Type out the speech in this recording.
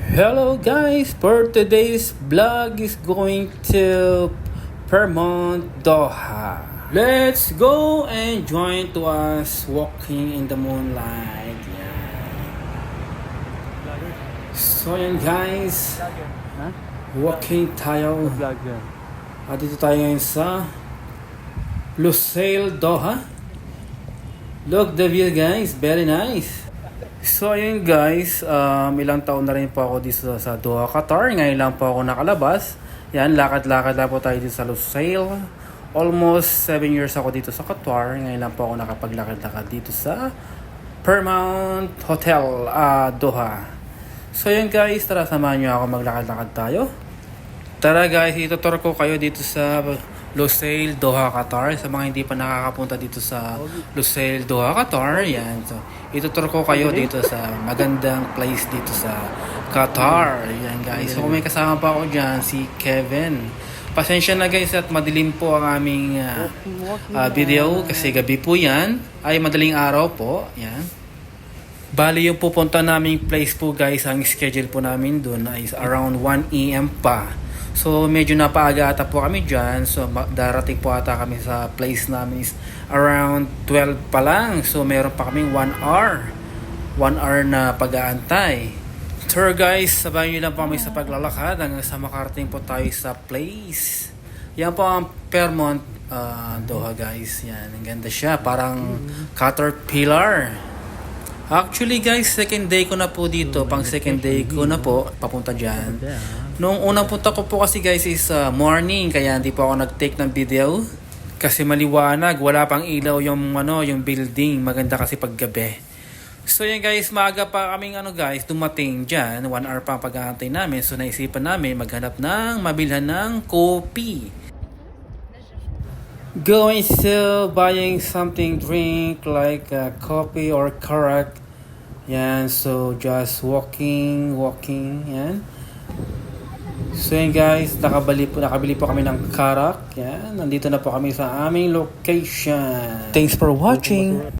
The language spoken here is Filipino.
Hello guys, for today's vlog is going to Vermont, Doha. Let's go and join to us walking in the moonlight. Yeah. So yan guys, walking tayo. Dito tayo ngayon sa Lusail, Doha. Look the view guys, very nice. So ayun guys, ilang taon na rin po ako dito sa Doha, Qatar. Ngayon lang po ako nakalabas. Yan, lakad-lakad lang po tayo dito sa Lusail. Almost 7 years ako dito sa Qatar. Ngayon lang po ako nakapaglakad-lakad dito sa Paramount Hotel, Doha. So ayun guys, tara samahan nyo ako maglakad-lakad tayo. Tara guys, itutur ko kayo dito sa Lusail, Doha, Qatar. Sa mga hindi pa nakakapunta dito sa Lusail, Doha, Qatar, yan. So, itutur ko kayo dito sa magandang place dito sa Qatar. Yan guys. So, may kasama pa ako dyan, si Kevin. Pasensya na guys at madilim po ang aming video kasi gabi po yan. Ay, madaling araw po. Yan. Bali yung pupunta naming place po guys, ang schedule po namin dun ay around 1 AM pa. So medyo napaaga ata po kami dyan. So darating po ata kami sa place namin is around 12 pa lang. So meron pa kaming 1 hour. 1 hour na pag-aantay. Tour guys, sabayan nyo lang po kami sa paglalakad hanggang sa makarating po tayo sa place. Yan po ang Vermont, Doha guys. Yan, ang ganda siya. Parang caterpillar. Actually guys, second day ko na po dito. Pang second day ko na po papunta dyan. Nung unang punta ko po kasi guys is morning, kaya hindi po ako nag-take ng video. Kasi maliwanag, wala pang ilaw yung building. Maganda kasi paggabi. So yan guys, maaga pa kaming guys, dumating dyan. 1 hour pa ang pag-aantay namin. So naisipan namin maghanap ng mabilhan ng kopi. Going to buying something drink like coffee or karak. Yan, so just walking, yan. So yan guys, nakabili po kami ng karak. Yan, nandito na po kami sa aming location. Thanks for watching.